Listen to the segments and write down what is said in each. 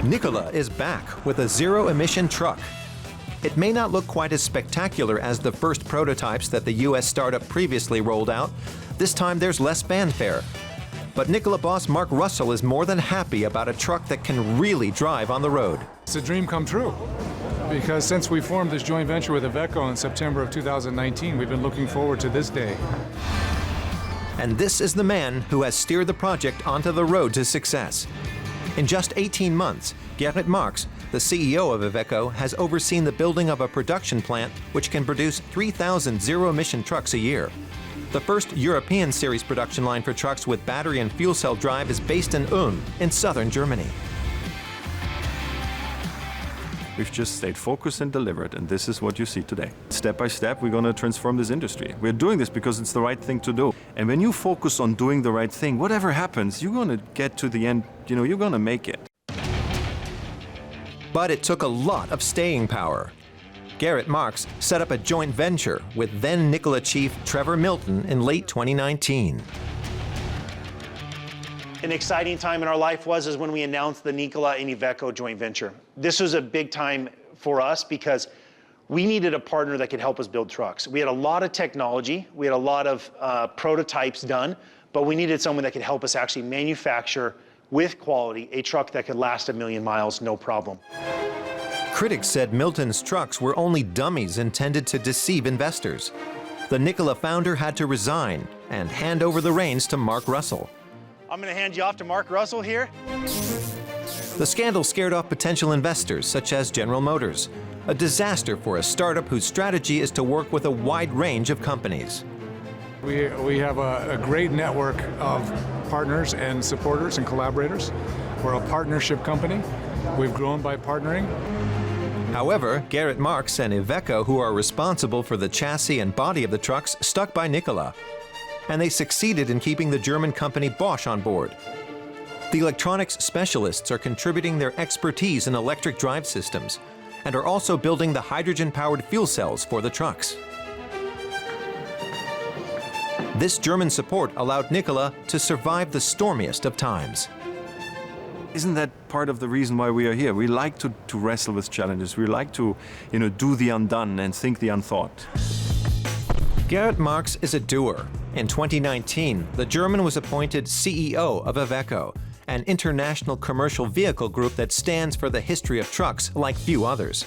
Nikola is back with a zero-emission truck. It may not look quite as spectacular as the first prototypes that the U.S. startup previously rolled out. This time there's less fanfare. But Nikola boss Mark Russell is more than happy about a truck that can really drive on the road. It's a dream come true, because since we formed this joint venture with IVECO in September of 2019, we've been looking forward to this day. And this is the man who has steered the project onto the road to success. In just 18 months, Gerrit Marx, the CEO of IVECO, has overseen the building of a production plant which can produce 3,000 zero-emission trucks a year. The first European series production line for trucks with battery and fuel cell drive is based in Ulm, in southern Germany. We've just stayed focused and delivered, and this is what you see today. Step by step, we're going to transform this industry. We're doing this because it's the right thing to do. And when you focus on doing the right thing, whatever happens, you're going to get to the end, you're going to make it. But it took a lot of staying power. Gerrit Marx set up a joint venture with then Nikola chief Trevor Milton in late 2019. An exciting time in our life is when we announced the Nikola and IVECO joint venture. This was a big time for us because we needed a partner that could help us build trucks. We had a lot of technology, we had a lot of prototypes done, but we needed someone that could help us actually manufacture with quality a truck that could last 1 million miles, no problem. Critics said Milton's trucks were only dummies intended to deceive investors. The Nikola founder had to resign and hand over the reins to Mark Russell. I'm going to hand you off to Mark Russell here. The scandal scared off potential investors such as General Motors, a disaster for a startup whose strategy is to work with a wide range of companies. We have a great network of partners and supporters and collaborators. We're a partnership company. We've grown by partnering. However, Gerrit Marx and IVECO, who are responsible for the chassis and body of the trucks, stuck by Nikola. And they succeeded in keeping the German company Bosch on board. The electronics specialists are contributing their expertise in electric drive systems and are also building the hydrogen-powered fuel cells for the trucks. This German support allowed Nikola to survive the stormiest of times. Isn't that part of the reason why we are here? We like to wrestle with challenges. We like to, do the undone and think the unthought. Gerrit Marx is a doer. In 2019, the German was appointed CEO of IVECO, an international commercial vehicle group that stands for the history of trucks like few others.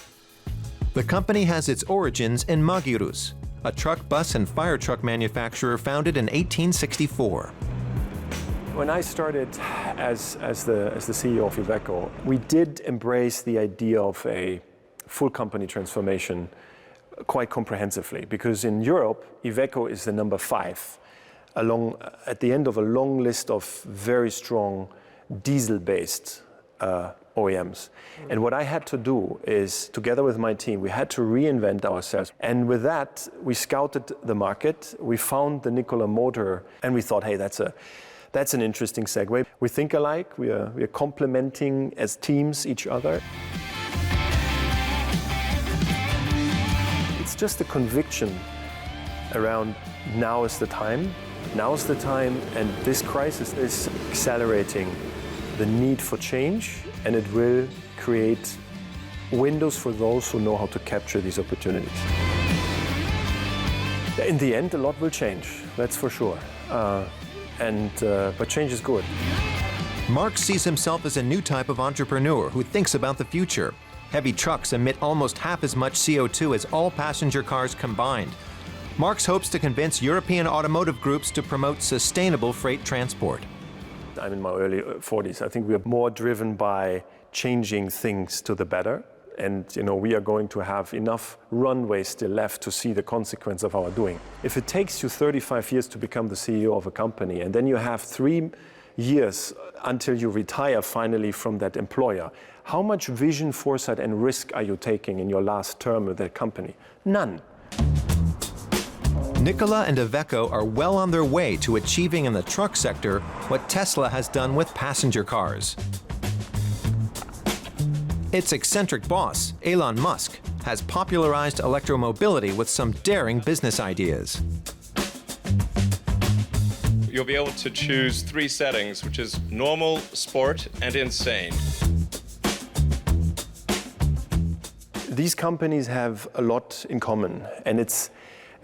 The company has its origins in Magirus, a truck, bus, and fire truck manufacturer founded in 1864. When I started as the CEO of IVECO, we did embrace the idea of a full company transformation quite comprehensively, because in Europe, IVECO is the number 5, at the end of a long list of very strong diesel-based OEMs. And what I had to do is, together with my team, we had to reinvent ourselves. And with that, we scouted the market, we found the Nikola motor, and we thought, hey, that's an interesting segue. We think alike, we are complementing as teams each other. It's just a conviction around now is the time, and this crisis is accelerating the need for change, and it will create windows for those who know how to capture these opportunities. In the end, a lot will change, that's for sure. But change is good. Marx sees himself as a new type of entrepreneur who thinks about the future. Heavy trucks emit almost half as much CO2 as all passenger cars combined. Marx hopes to convince European automotive groups to promote sustainable freight transport. I'm in my early 40s. I think we are more driven by changing things to the better. And we are going to have enough runway still left to see the consequence of our doing. If it takes you 35 years to become the CEO of a company, and then you have 3 years until you retire finally from that employer, how much vision, foresight, and risk are you taking in your last term with that company? None. Nikola and IVECO are well on their way to achieving in the truck sector what Tesla has done with passenger cars. Its eccentric boss, Elon Musk, has popularized electromobility with some daring business ideas. you'll be able to choose 3 settings, which is normal, sport, and insane. These companies have a lot in common, and it's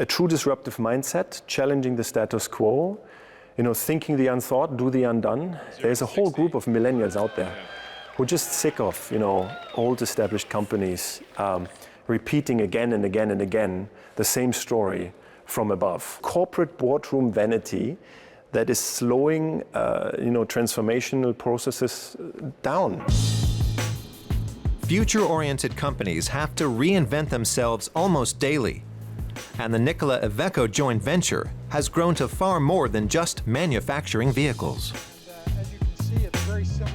a true disruptive mindset, challenging the status quo, thinking the unthought, do the undone. There's a whole group of millennials out there who are just sick of, old established companies repeating again and again and again the same story from above. Corporate boardroom vanity that is slowing, transformational processes down. Future-oriented companies have to reinvent themselves almost daily. And the Nikola IVECO joint venture has grown to far more than just manufacturing vehicles. As you can see, it's very similar.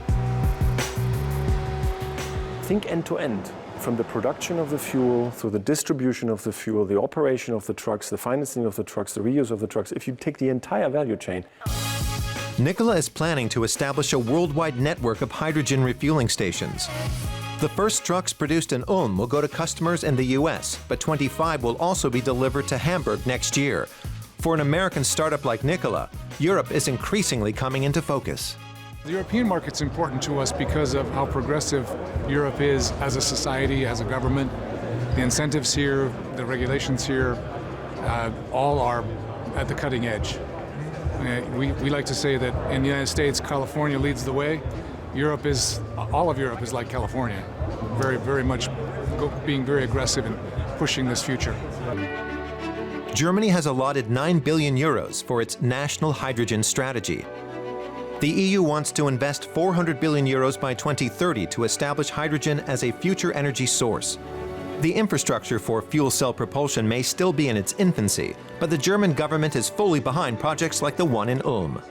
Think end to end, from the production of the fuel, through the distribution of the fuel, the operation of the trucks, the financing of the trucks, the reuse of the trucks. If you take the entire value chain. Nikola is planning to establish a worldwide network of hydrogen refueling stations. The first trucks produced in Ulm will go to customers in the US, but 25 will also be delivered to Hamburg next year. For an American startup like Nikola, Europe is increasingly coming into focus. The European market's important to us because of how progressive Europe is as a society, as a government. The incentives here, the regulations here, all are at the cutting edge. We like to say that in the United States, California leads the way. All of Europe is like California, very much being very aggressive in pushing this future. Germany has allotted 9 billion euros for its national hydrogen strategy. The EU wants to invest 400 billion euros by 2030 to establish hydrogen as a future energy source. The infrastructure for fuel cell propulsion may still be in its infancy, but the German government is fully behind projects like the one in Ulm.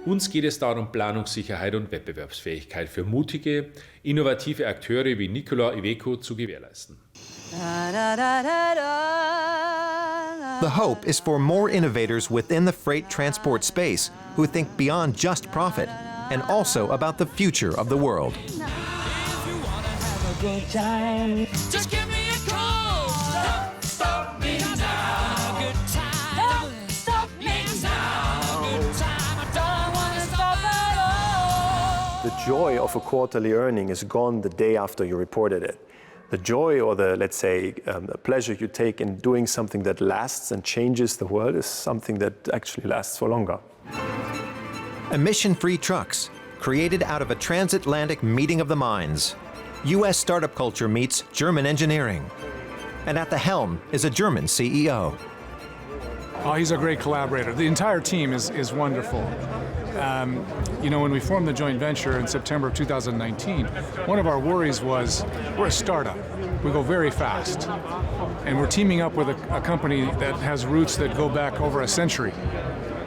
Uns geht es darum, Planungssicherheit und Wettbewerbsfähigkeit für mutige, innovative Akteure wie Nikola IVECO zu gewährleisten. The hope is for more innovators within the freight transport space who think beyond just profit and also about the future of the world. Just give me a call. Stop me now. Good time. Stop me now. Good time. I don't want to stop at all. The joy of a quarterly earning is gone the day after you reported it. The joy or the pleasure you take in doing something that lasts and changes the world is something that actually lasts for longer. Emission-free trucks, created out of a transatlantic meeting of the minds. US startup culture meets German engineering. And at the helm is a German CEO. Oh, he's a great collaborator. The entire team is wonderful. When we formed the joint venture in September of 2019, one of our worries was we're a startup. We go very fast. And we're teaming up with a company that has roots that go back over a century.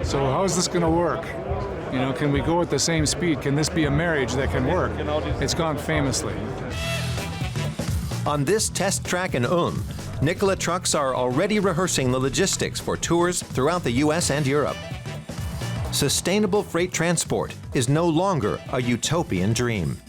So how is this going to work? Can we go at the same speed? Can this be a marriage that can work? It's gone famously. On this test track in Ulm, Nikola trucks are already rehearsing the logistics for tours throughout the US and Europe. Sustainable freight transport is no longer a utopian dream.